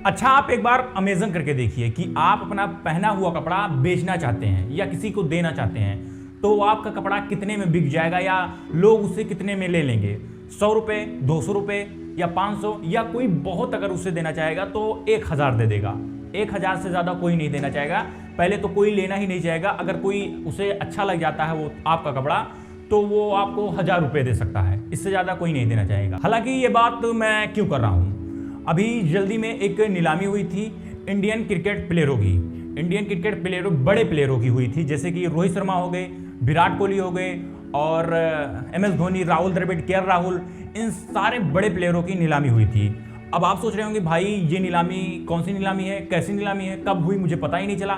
अच्छा, आप एक बार अमेजन करके देखिए कि आप अपना पहना हुआ कपड़ा बेचना चाहते हैं या किसी को देना चाहते हैं, तो आपका कपड़ा कितने में बिक जाएगा या लोग उसे कितने में ले लेंगे। 100 रुपये, 200 रुपये या 500, या कोई बहुत अगर उसे देना चाहेगा तो 1000 दे देगा। 1000 से ज़्यादा कोई नहीं देना चाहेगा। पहले तो कोई लेना ही नहीं चाहेगा। अगर कोई उसे अच्छा लग जाता है वो आपका कपड़ा, तो वो आपको 1000 रुपये दे सकता है। इससे ज़्यादा कोई नहीं देना चाहेगा। हालांकि ये बात मैं क्यों कर रहा हूँ, अभी जल्दी में एक नीलामी हुई थी इंडियन क्रिकेट प्लेयरों की। इंडियन क्रिकेट प्लेयरों, बड़े प्लेयरों की हुई थी, जैसे कि रोहित शर्मा हो गए, विराट कोहली हो गए और MS धोनी, राहुल द्रविड़, KL राहुल, इन सारे बड़े प्लेयरों की नीलामी हुई थी। अब आप सोच रहे होंगे भाई ये नीलामी कौन सी नीलामी है, कैसी नीलामी है, कब हुई, मुझे पता ही नहीं चला।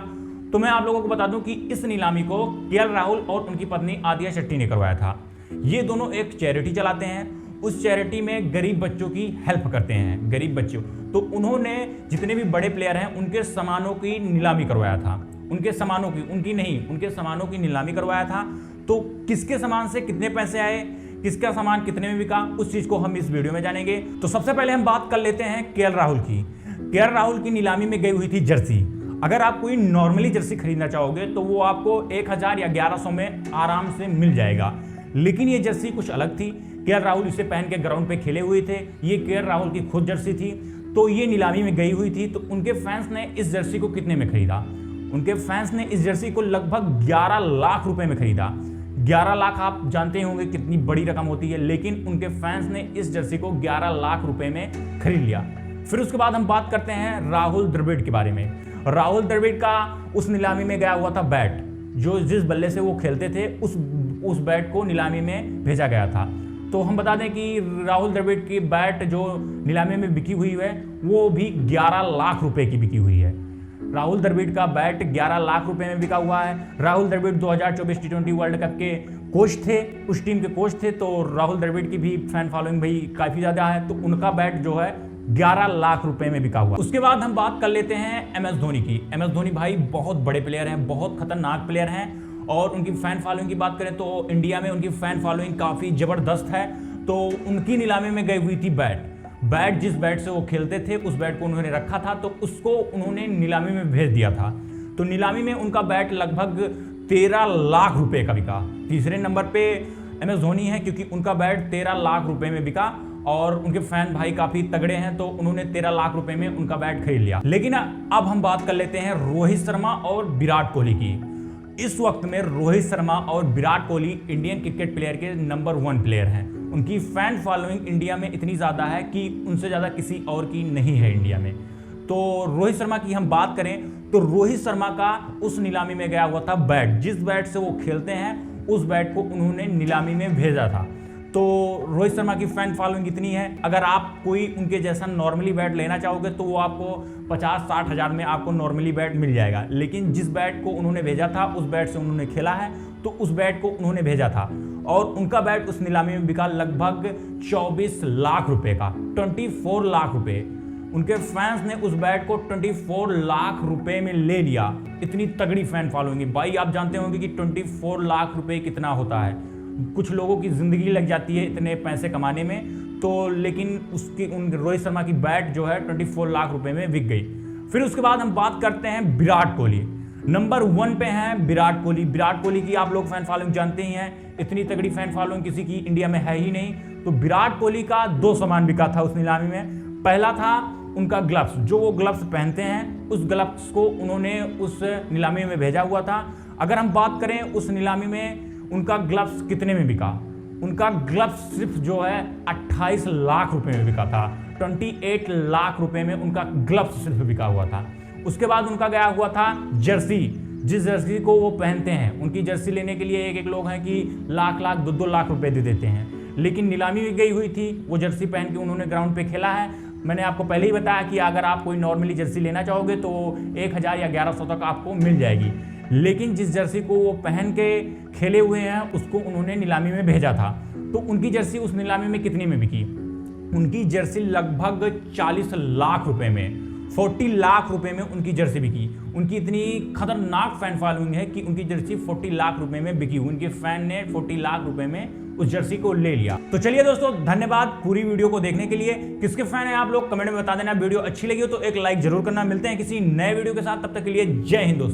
तो मैं आप लोगों को बता दूं कि इस नीलामी को KL राहुल और उनकी पत्नी आदिया शेट्टी ने करवाया था। ये दोनों एक चैरिटी चलाते हैं। उस चैरिटी में गरीब बच्चों की हेल्प करते हैं, गरीब बच्चों। तो उन्होंने जितने भी बड़े प्लेयर हैं उनके सामानों की नीलामी करवाया था। उनके सामानों की, उनकी नहीं, उनके सामानों की नीलामी करवाया था। तो किसके सामान से कितने पैसे आए, किसका सामान कितने में बिका, उस चीज को हम इस वीडियो में जानेंगे। तो सबसे पहले हम बात कर लेते हैं KL राहुल की। KL राहुल की नीलामी में गई हुई थी जर्सी। अगर आप कोई नॉर्मली जर्सी खरीदना चाहोगे तो वो आपको 1000 या 1100 में आराम से मिल जाएगा। लेकिन ये जर्सी कुछ अलग थी। KL राहुल इसे पहन के ग्राउंड पे खेले हुए थे। ये KL राहुल की खुद जर्सी थी। तो ये नीलामी में गई हुई थी। तो उनके फैंस ने इस जर्सी को कितने में खरीदा? उनके फैंस ने इस जर्सी को लगभग 11 लाख रुपए में खरीदा। 11 लाख आप जानते होंगे कितनी बड़ी रकम होती है, लेकिन उनके फैंस ने इस जर्सी को 11 लाख रुपए में खरीद लिया। फिर उसके बाद हम बात करते हैं राहुल द्रविड़ के बारे में। राहुल द्रविड़ का उस नीलामी में गया हुआ था बैट, जो जिस बल्ले से वो खेलते थे उस बैट को नीलामी में भेजा गया था। तो हम बता दें कि राहुल द्रविड़ की बैट जो नीलामी में बिकी हुई है वो भी 11 लाख रुपए की बिकी हुई है। राहुल द्रविड़ का बैट 11 लाख रुपए में बिका हुआ है। Rahul Dravid 2024 T20 world cup के कोच थे, उस टीम के कोच थे। तो राहुल द्रविड़ की भी फैन फॉलोइंग भाई काफ़ी ज़्यादा है। तो उनका बैट जो है 11 लाख रुपए में बिका हुआ। उसके बाद हम बात कर लेते हैं MS धोनी की। MS धोनी भाई बहुत बड़े प्लेयर हैं, बहुत खतरनाक प्लेयर हैं। और उनकी फैन फॉलोइंग की बात करें तो इंडिया में उनकी फैन फॉलोइंग काफ़ी ज़बरदस्त है। तो उनकी नीलामी में गई हुई थी बैट, जिस बैट से वो खेलते थे उस बैट को उन्होंने रखा था, तो उसको उन्होंने नीलामी में भेज दिया था। तो नीलामी में उनका बैट लगभग 13 लाख रुपए का बिका। तीसरे नंबर पे MS धोनी है, क्योंकि उनका बैट 13 लाख रुपए में बिका और उनके फैन भाई काफ़ी तगड़े हैं, तो उन्होंने 13 लाख रुपए में उनका बैट खरीद लिया। लेकिन अब हम बात कर लेते हैं रोहित शर्मा और विराट कोहली की। इस वक्त में रोहित शर्मा और Virat Kohli Indian cricket player के नंबर 1 प्लेयर हैं। उनकी फैन फॉलोइंग इंडिया में इतनी ज़्यादा है कि उनसे ज़्यादा किसी और की नहीं है इंडिया में। तो रोहित शर्मा की हम बात करें तो रोहित शर्मा का उस नीलामी में गया हुआ था बैट, जिस बैट से वो खेलते हैं उस बैट को उन्होंने नीलामी में भेजा था। तो रोहित शर्मा की फैन फॉलोइंग इतनी है, अगर आप कोई उनके जैसा नॉर्मली बैट लेना चाहोगे तो वो आपको 50-60 हज़ार में आपको नॉर्मली बैट मिल जाएगा। लेकिन जिस बैट को उन्होंने भेजा था उस बैट से उन्होंने खेला है, तो उस बैट को उन्होंने भेजा था और उनका बैट उस नीलामी में बिका लगभग 24 लाख रुपए का, 24 लाख रुपए। उनके फैंस ने उस बैट को 24 लाख रुपए में ले लिया। इतनी तगड़ी फैन फॉलोइंग भाई, आप जानते होंगे कि 24 लाख रुपए कितना होता है। कुछ लोगों की ज़िंदगी लग जाती है इतने पैसे कमाने में। तो लेकिन उन रोहित शर्मा की बैट जो है 24 लाख रुपए में बिक गई। फिर उसके बाद हम बात करते हैं विराट कोहली। नंबर 1 पे हैं विराट कोहली। विराट कोहली की आप लोग फैन फॉलोइंग जानते ही हैं, इतनी तगड़ी फैन फॉलोइंग किसी की इंडिया में है ही नहीं। तो विराट कोहली का 2 सामान बिका था उस नीलामी में। पहला था उनका ग्लव्स, जो वो ग्लव्स पहनते हैं, उस ग्लव्स को उन्होंने उस नीलामी में भेजा हुआ था। अगर हम बात करें उस नीलामी में उनका ग्लव्स कितने में बिका, उनका ग्लव्स सिर्फ जो है 28 लाख रुपए में बिका था। 28 लाख रुपए में उनका ग्लव्स सिर्फ बिका हुआ था। उसके बाद उनका गया हुआ था जर्सी, जिस जर्सी को वो पहनते हैं। उनकी जर्सी लेने के लिए एक लोग हैं कि लाख 2 लाख रुपए दे देते हैं। लेकिन नीलामी में गई हुई थी, वो जर्सी पहन के उन्होंने ग्राउंड पे खेला है। मैंने आपको पहले ही बताया कि अगर आप कोई नॉर्मली जर्सी लेना चाहोगे तो 1000 या 1100 तक आपको मिल जाएगी। लेकिन जिस जर्सी को वो पहन के खेले हुए हैं उसको उन्होंने नीलामी में भेजा था। तो उनकी जर्सी उस नीलामी में कितने में बिकी? उनकी जर्सी लगभग 40 लाख रुपए में, 40 लाख रुपए में उनकी जर्सी बिकी। उनकी इतनी खतरनाक फैन फॉलोइंग है कि उनकी जर्सी 40 लाख रुपए में बिकी। उनके फैन ने 40 लाख रुपए में उस जर्सी को ले लिया। तो चलिए दोस्तों, धन्यवाद पूरी वीडियो को देखने के लिए। किसके फैन है आप लोग कमेंट में बता देना। वीडियो अच्छी लगी हो तो एक लाइक जरूर करना। मिलते हैं किसी नए वीडियो के साथ, तब तक के लिए जय हिंद दोस्तों।